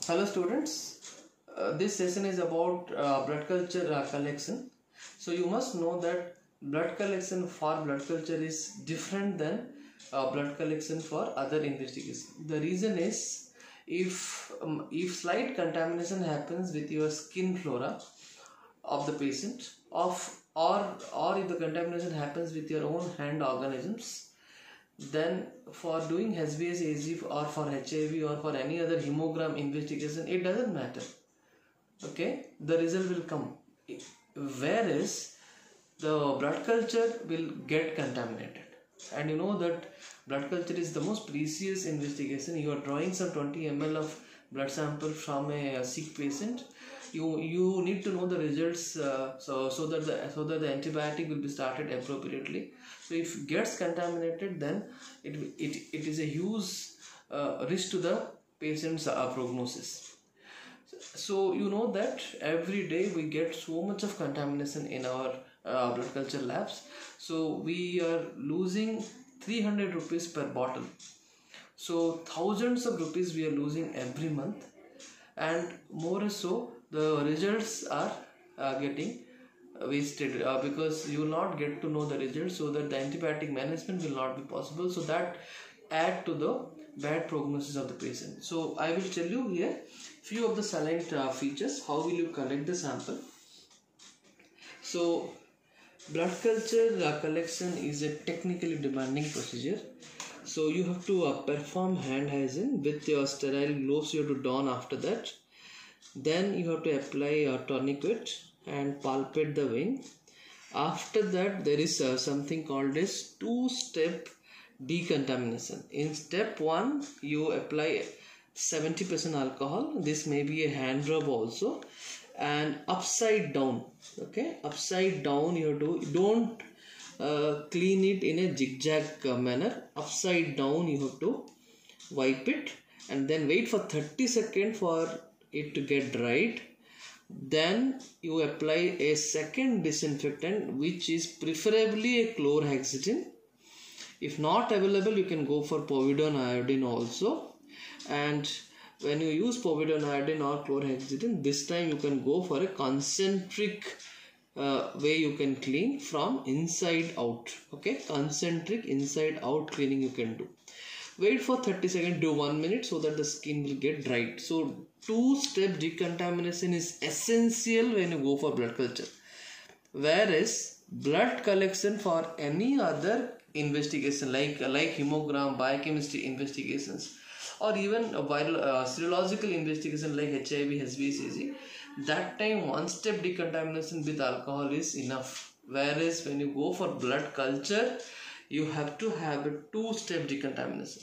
Hello students, this session is about blood culture collection. So you must know that blood collection for blood culture is different than blood collection for other investigations. The reason is if slight contamination happens with your skin flora of the patient or if the contamination happens with your own hand organisms, then for doing HbA1c or for HIV or for any other hemogram investigation, it doesn't matter. Okay, the result will come. Whereas the blood culture will get contaminated, and you know that blood culture is the most precious investigation. You are drawing some 20 ml of blood sample from a sick patient. You need to know the results so that the antibiotic will be started appropriately. So if it gets contaminated, then it is a huge risk to the patient's prognosis. So you know that every day we get so much of contamination in our blood culture labs. So we are losing 300 rupees per bottle. So thousands of rupees we are losing every month, and more so the results are getting wasted because you will not get to know the results, so that the antibiotic management will not be possible, so that add to the bad prognosis of the patient. So I will tell you here few of the salient features. How will you collect the sample? So blood culture collection is a technically demanding procedure. So you have to perform hand hygiene with your sterile gloves. You have to don after that. Then you have to apply a tourniquet and palpate the vein. After that, there is something called as two-step decontamination. In step 1, you apply 70% alcohol. This may be a hand rub also, and upside down. Okay, upside down you have to don't clean it in a zigzag manner. Upside down you have to wipe it and then wait for 30 seconds for it to get dried. Then you apply a second disinfectant, which is preferably a chlorhexidine. If not available, you can go for povidone iodine also. And when you use povidone iodine or chlorhexidine, this time you can go for a concentric way you can clean from inside out. Okay, concentric inside out cleaning you can do. Wait for 30 seconds, do 1 minute, so that the skin will get dried. So two-step decontamination is essential when you go for blood culture. Whereas blood collection for any other investigation like hemogram, biochemistry investigations, or even serological investigation like HIV, HbA1c, that time one-step decontamination with alcohol is enough. Whereas when you go for blood culture, you have to have a two-step decontamination.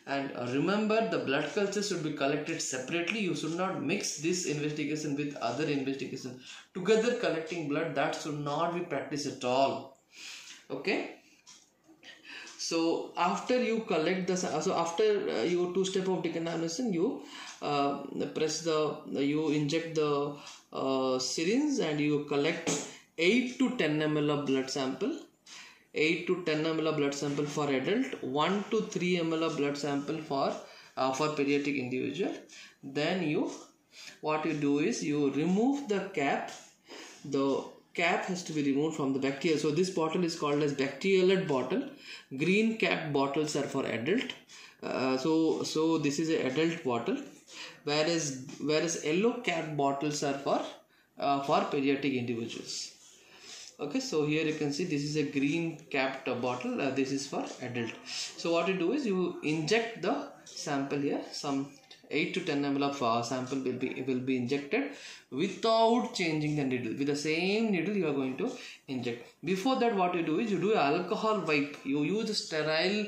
And remember, the blood culture should be collected separately. You should not mix this investigation with other investigation. Together collecting blood, that should not be practiced at all. Okay. So after you collect the, after your two-step of decontamination, you you inject the syringe and you collect 8 to 10 ml of blood sample. 8 to 10 ml of blood sample for adult, 1 to 3 ml of blood sample for pediatric individual. Then what you do is you remove the cap. The cap has to be removed from the bacterial. So this bottle is called as bacteriolate bottle. Green cap bottles are for adult. So this is an adult bottle, whereas yellow cap bottles are for pediatric individuals. Okay, so here you can see this is a green capped bottle. This is for adult. So what you do is you inject the sample here. Some 8 to 10 ml of sample will be injected without changing the needle. With the same needle you are going to inject. Before that, what you do is you do alcohol wipe. You use sterile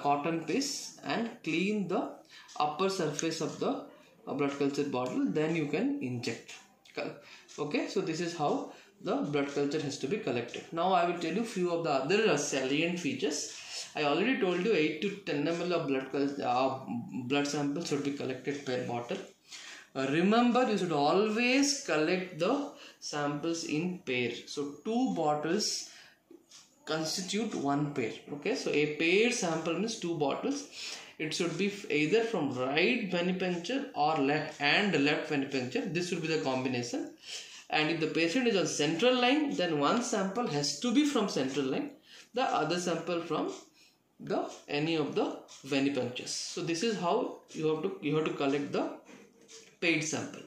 cotton paste and clean the upper surface of the blood culture bottle. Then you can inject. Okay, so this is how the blood culture has to be collected. Now I will tell you few of the other salient features. I already told you 8 to 10 ml of blood samples should be collected per bottle. Remember, you should always collect the samples in pair. So 2 bottles constitute 1 pair. Okay, so a pair sample means 2 bottles. it should be either from right venipuncture or left venipuncture. This should be the combination. And if the patient is on central line, then one sample has to be from central line, the other sample from any of the venipunctures. So this is how you have to collect the paid sample.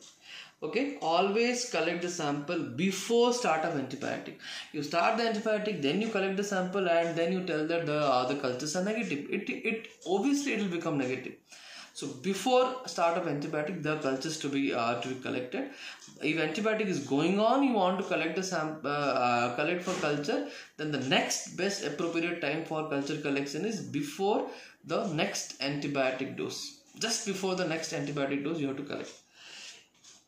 Okay, always collect the sample before start of antibiotic. You start the antibiotic, then you collect the sample, and then you tell that the cultures are negative. It obviously it will become negative. So before start of antibiotic, the cultures to be collected. If antibiotic is going on, you want to collect the collect for culture, then the next best appropriate time for culture collection is before the next antibiotic dose. Just before the next antibiotic dose, you have to collect.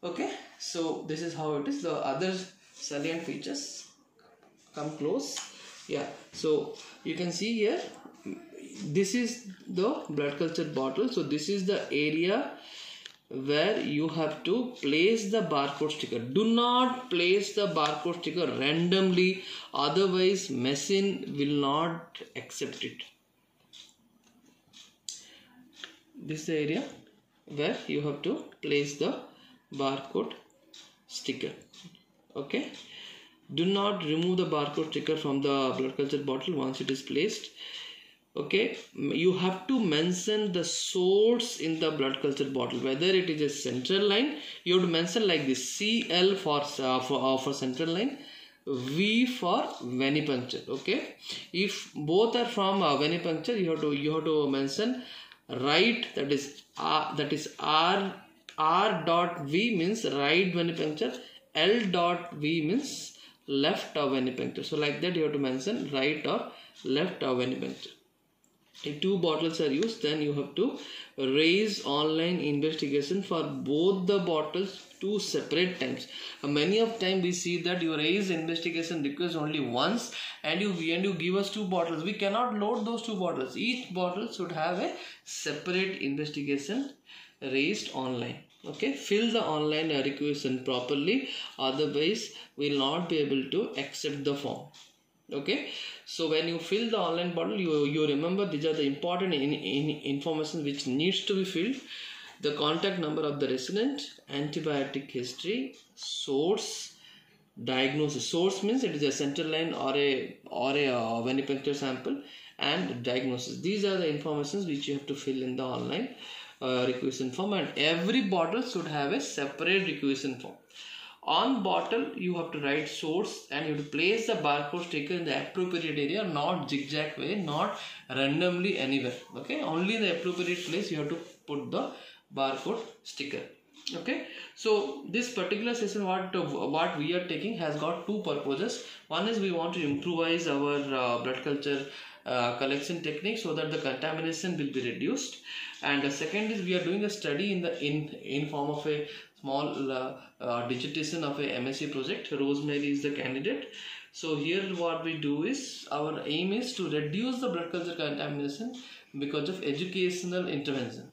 Okay, so this is how it is. The other salient features, come close. Yeah, so you can see here, this is the blood culture bottle. So this is the area where you have to place the barcode sticker. Do not place the barcode sticker randomly, otherwise machine will not accept it. This is the area where you have to place the barcode sticker. Okay, do not remove the barcode sticker from the blood culture bottle once it is placed. Okay, you have to mention the source in the blood culture bottle, whether it is a central line. You have to mention like this: CL for central line, V for venipuncture. Okay, if both are from venipuncture, you have to mention right, that is R dot V means right venipuncture, L dot V means left of venipuncture. So like that you have to mention right or left of venipuncture. If two bottles are used, then you have to raise online investigation for both the bottles two separate times. Many of time we see that you raise investigation request only once and you give us two bottles. We cannot load those two bottles. Each bottle should have a separate investigation raised online. Okay, fill the online requisition properly, otherwise we will not be able to accept the form. Okay, so when you fill the online bottle, you remember these are the important information which needs to be filled: the contact number of the resident, antibiotic history, source, diagnosis. Source means it is a central line or a venipuncture sample, and diagnosis. These are the informations which you have to fill in the online requisition form, and every bottle should have a separate requisition form. On bottle you have to write source and you have to place the barcode sticker in the appropriate area, not zigzag way, not randomly anywhere. Okay, only in the appropriate place you have to put the barcode sticker. Okay, so this particular session what we are taking has got two purposes. One is we want to improvise our blood culture collection technique so that the contamination will be reduced, and the second is we are doing a study in form of a small digitation of a MSc project. Rosemary is the candidate. So here what we do is, our aim is to reduce the blood culture contamination because of educational intervention.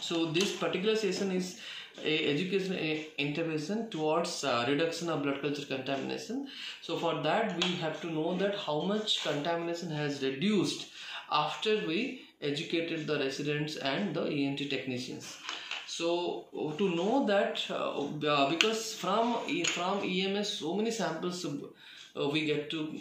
So this particular session is a educational intervention towards reduction of blood culture contamination. So for that we have to know that how much contamination has reduced after we educated the residents and the ENT technicians. So to know that because from EMS so many samples we get to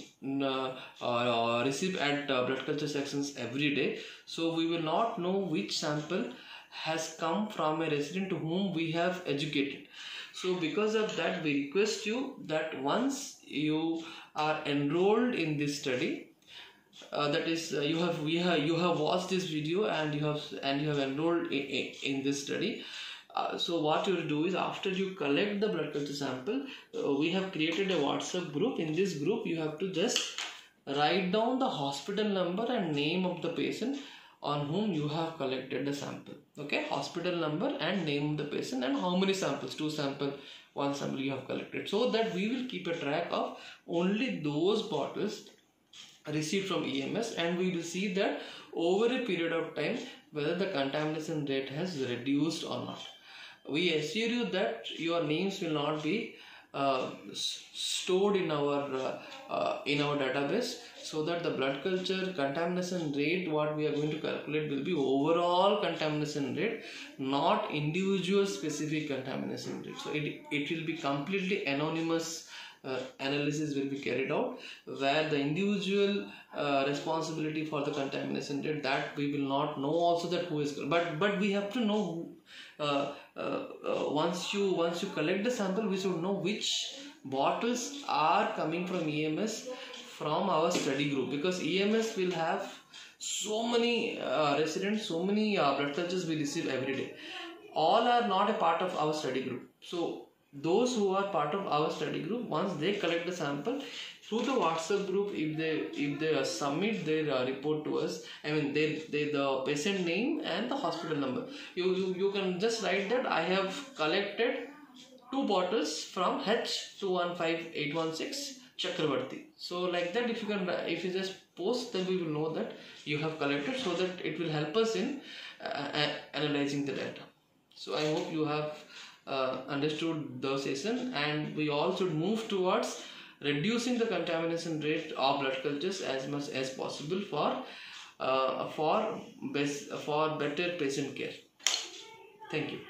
receive at blood culture sections every day, so we will not know which sample has come from a resident to whom we have educated. So because of that we request you that once you are enrolled in this study, that is you have watched this video and you have enrolled in this study. So what you will do is, after you collect the blood culture sample, we have created a WhatsApp group. In this group you have to just write down the hospital number and name of the patient on whom you have collected the sample. Okay, hospital number and name of the patient and how many samples, 2 samples, 1 sample you have collected, so that we will keep a track of only those bottles received from EMS, and we will see that over a period of time whether the contamination rate has reduced or not. We assure you that your names will not be stored in our database, so that the blood culture contamination rate what we are going to calculate will be overall contamination rate, not individual specific contamination rate. So it will be completely anonymous. Analysis will be carried out, where the individual responsibility for the contamination rate, that we will not know also, that who is, but we have to know who, once you collect the sample, we should know which bottles are coming from EMS from our study group, because EMS will have so many residents, so many blood cultures we receive every day. All are not a part of our study group. So those who are part of our study group, once they collect the sample through the WhatsApp group, if they submit their report to us, I mean the patient name and the hospital number, you can just write that I have collected 2 bottles from H215816 Chakravarti. So like that, if you just post, then we will know that you have collected, so that it will help us in analyzing the data. So I hope you have understood the session, and we all should move towards reducing the contamination rate of blood cultures as much as possible for better patient care. Thank you.